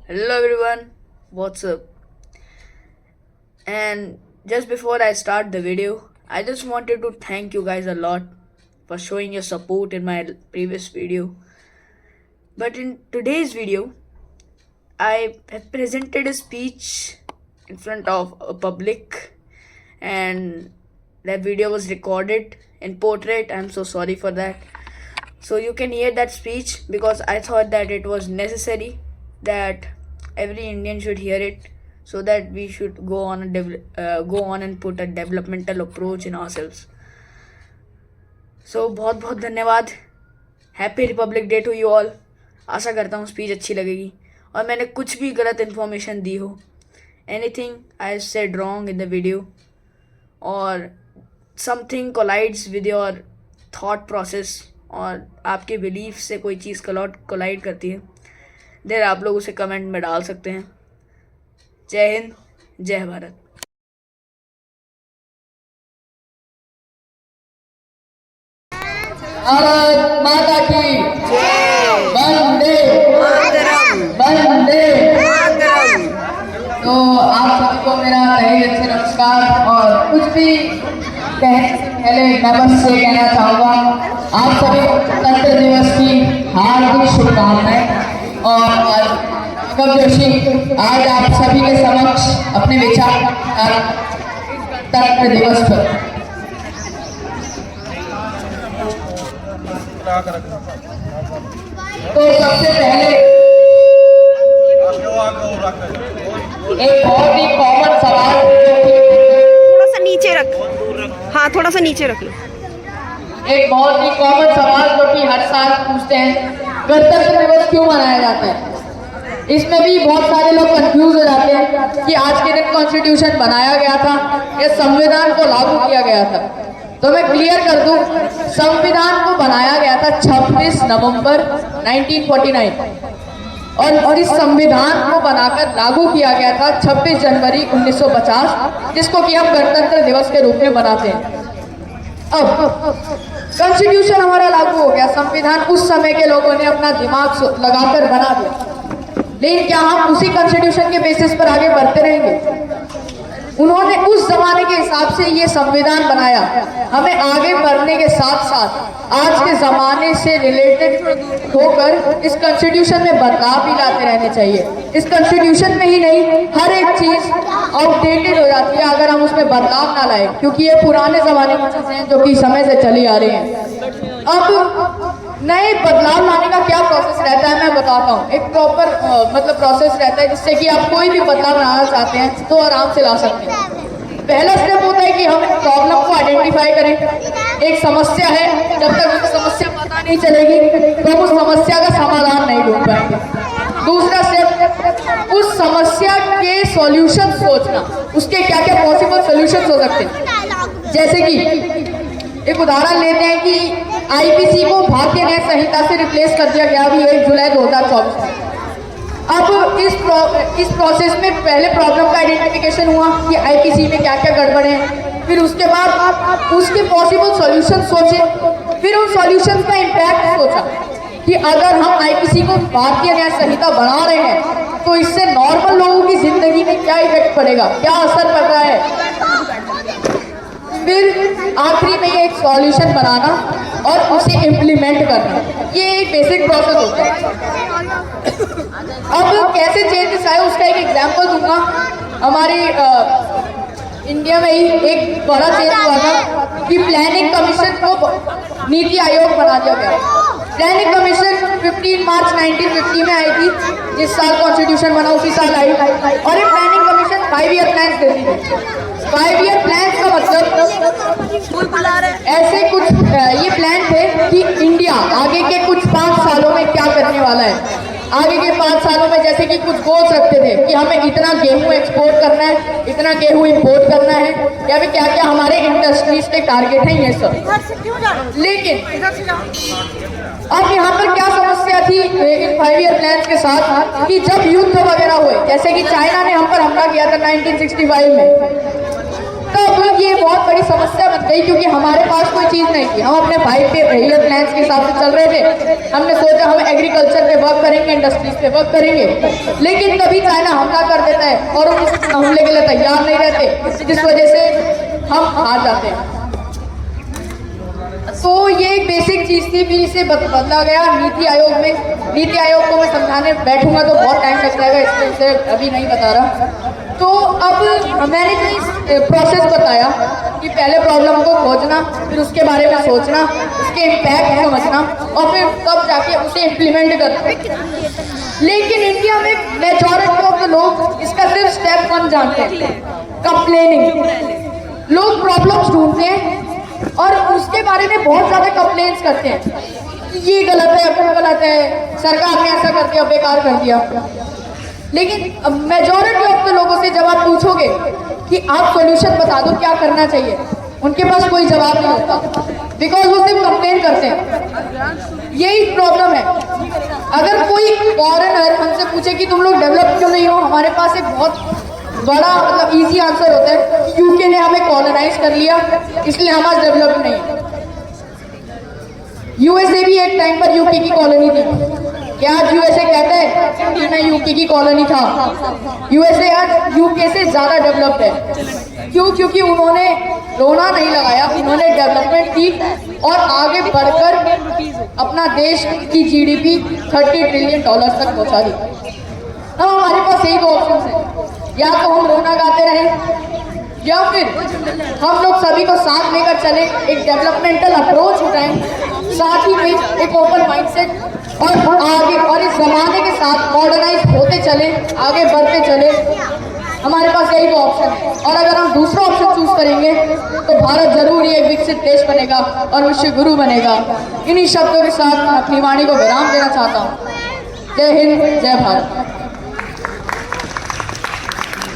Hello everyone, what's up? And just before I start the video, I just wanted to thank you guys a lot for showing your support in my previous video. But in today's video, I have presented a speech in front of a public, and that video was recorded in portrait. I'm so sorry for that. So you can hear that speech because I thought that it was necessary that every Indian should hear it, so that we should go on and put a developmental approach in ourselves. So बहुत बहुत धन्यवाद. Happy republic day to you all. आशा करता हूँ speech अच्छी लगेगी और मैंने कुछ भी गलत इन्फॉर्मेशन दी हो, anything I said wrong in the video, और something collides with your thought process और आपके बिलीफ से कोई चीज़ कोलाइड करती है, देर आप लोग उसे कमेंट में डाल सकते हैं. जय हिंद, जय भारत. भारत माता की वंदे वंदे. तो आप सभी को मेरा तहे दिल से नमस्कार. और कुछ भी कहने से पहले मैं बस ये कहना चाहूँगा, आप सभी को गणतंत्र दिवस की हार्दिक शुभकामनाएं. और गौरव जोशी आज आप सभी के समक्ष अपने विचार गणतंत्र दिवस पर. तो सबसे पहले एक बहुत ही कॉमन सवाल, थोड़ा सा नीचे रख. हाँ, थोड़ा सा नीचे रख लो. एक बहुत ही कॉमन सवाल जो कि हर साल पूछते हैं, गणतंत्र दिवस क्यों मनाया जाता है. इसमें भी बहुत सारे लोग कंफ्यूज हो जाते हैं कि आज के दिन कॉन्स्टिट्यूशन बनाया गया था या संविधान को लागू किया गया था. तो मैं क्लियर कर दूं, संविधान को बनाया गया था 26 नवंबर 1949 और इस संविधान को बनाकर लागू किया गया था 26 जनवरी 1950, जिसको कि हम गणतंत्र दिवस के रूप में मनाते हैं. अब कॉन्स्टिट्यूशन हमारा लागू हो गया, संविधान उस समय के लोगों ने अपना दिमाग लगाकर बना दिया, लेकिन क्या हम उसी कॉन्स्टिट्यूशन के बेसिस पर आगे बढ़ते रहेंगे? उन्होंने उस जमाने के हिसाब से ये संविधान बनाया. हमें आगे बढ़ने के साथ साथ आज के जमाने से रिलेटेड होकर इस कॉन्स्टिट्यूशन में बदलाव भी लाते रहने चाहिए. इस कॉन्स्टिट्यूशन में ही नहीं, हर एक चीज आउटडेटेड हो जाती है अगर हम उसमें बदलाव ना लाए, क्योंकि ये पुराने जमाने की चीजें हैं जो कि समय से चली आ रही हैं. अब नए बदलाव लाने का क्या प्रोसेस रहता है मैं बताता हूँ. एक प्रॉपर मतलब प्रोसेस रहता है जिससे कि आप कोई भी बदलाव लाना चाहते हैं तो आराम से ला सकते हैं. पहला स्टेप होता है कि हम प्रॉब्लम को आइडेंटिफाई करें. एक समस्या है, जब तक उस समस्या पता नहीं चलेगी तो हम उस समस्या का समाधान नहीं ढूंढ पाएंगे. दूसरा स्टेप, उस समस्या के सॉल्यूशन सोचना, उसके क्या क्या पॉसिबल सॉल्यूशंस हो सकते हैं. जैसे कि एक उदाहरण लेते हैं कि आईपीसी को भारतीय न्याय संहिता से रिप्लेस कर दिया गया अभी 1 जुलाई 2024. अब इस प्रोसेस में पहले प्रॉब्लम का आइडेंटिफिकेशन हुआ कि आईपीसी में क्या क्या गड़बड़ है, फिर उसके बाद उसके पॉसिबल सॉल्यूशन सोचे, फिर उन सॉल्यूशन का इम्पैक्ट सोचा कि अगर हम आईपीसी को भारतीय न्याय संहिता बना रहे हैं तो इससे नॉर्मल लोगों की जिंदगी में क्या इफेक्ट पड़ेगा, क्या असर पड़ रहा है. फिर आखिरी में ये एक सॉल्यूशन बनाना और उसे इम्प्लीमेंट करना, ये एक बेसिक प्रोसेस होता है. अब कैसे चेंजेस आए उसका एक एग्जांपल दूंगा. हमारे इंडिया में ही एक बड़ा चेंज हुआ था कि प्लानिंग कमीशन को नीति आयोग बना दिया गया. प्लानिंग कमीशन 15 मार्च 1950 में आई थी, जिस साल कॉन्स्टिट्यूशन बना उसी साल आई. और ये प्लानिंग कमीशन 5 ईयर प्लान देती थी. 5 ईयर प्लान का मतलब ऐसे कुछ ये प्लान थे कि इंडिया आगे के कुछ 5 सालों में क्या करने वाला है. आगे के 5 सालों में जैसे कि कुछ गोल्स रखते थे कि हमें इतना गेहूं एक्सपोर्ट करना है, इतना गेहूं इंपोर्ट करना है, या फिर क्या क्या हमारे इंडस्ट्रीज के टारगेट हैं, ये सब. लेकिन अब यहाँ पर क्या समस्या थी इन 5 ईयर प्लान के साथ कि जब युद्ध वगैरह हुए, जैसे कि चाइना ने हम पर हमला किया था 1965 में, तब ये बहुत बड़ी समस्या बन गई, क्योंकि हमारे पास कोई चीज नहीं थी। हम अपने 5 ईयर प्लान्स के हिसाब से चल रहे थे। हमने सोचा हम एग्रीकल्चर पे वर्क करेंगे, इंडस्ट्रीज पे वर्क करेंगे, लेकिन तभी चाइना हमला कर देता है और हम इस हमले के लिए तैयार नहीं रहते, जिस वजह से हम हार जाते हैं। तो ये एक बेसिक चीज थी, फिर इसे बदला गया नीति आयोग में। नीति आयोग को मैं समझाने बैठूंगा तो बहुत टाइम लग जाएगा, इसलिए इसे अभी नहीं बता रहा। तो अब मैंने जो प्रोसेस बताया कि पहले प्रॉब्लम को खोजना, फिर उसके बारे में सोचना, उसके इम्पैक्ट समझना और फिर तब जाके उसे इम्प्लीमेंट करना। लेकिन इंडिया में मेजॉरिटी ऑफ द लोग इसका सिर्फ स्टेप 1 जानते हैं, कंप्लेनिंग। लोग प्रॉब्लम्स ढूंढते हैं और उसके बारे में बहुत ज्यादा कंप्लेंट्स करते हैं, ये गलत है, वो गलत है, सरकार ने ऐसा कर दिया, बेकार कर दिया। लेकिन मेजॉरिटी ऑफ द लोगों से जब आप पूछोगे कि आप सॉल्यूशन बता दो क्या करना चाहिए, उनके पास कोई जवाब नहीं होता, बिकॉज वो सिर्फ कंप्लेन करते हैं। यही प्रॉब्लम है। अगर कोई फॉरेनर हमसे पूछे कि तुम लोग डेवलप क्यों नहीं हो, हमारे पास एक बहुत बड़ा मतलब इजी आंसर होता है, यूके ने हमें कॉलोनाइज कर लिया इसलिए हम आज डेवलप नहीं है। यूएसए भी एक टाइम पर यूके की कॉलोनी थी। क्या आज यूएसए कहता है कि मैं यूके की कॉलोनी था? यूएसए आज यूके से ज्यादा डेवलप्ड है। क्यों? क्योंकि उन्होंने रोना नहीं लगाया, उन्होंने डेवलपमेंट की और आगे बढ़कर अपना देश की जीडीपी $30 ट्रिलियन तक पहुंचा दी। अब हमारे पास यही दो ऑप्शन है, या तो हम रोना गाते रहें या फिर हम लोग सभी को साथ लेकर चले, एक डेवलपमेंटल अप्रोच उठाएं, साथ ही में एक ओपन माइंडसेट और आगे और इस जमाने के साथ मॉडर्नाइज होते चले, आगे बढ़ते चले। हमारे पास यही दो ऑप्शन है और अगर हम दूसरा ऑप्शन चूज करेंगे तो भारत जरूर ही एक विकसित देश बनेगा और विश्व गुरु बनेगा। इन्हीं शब्दों के साथ मैं अपनी वाणी को विराम देना चाहता हूँ। जय हिंद, जय भारत।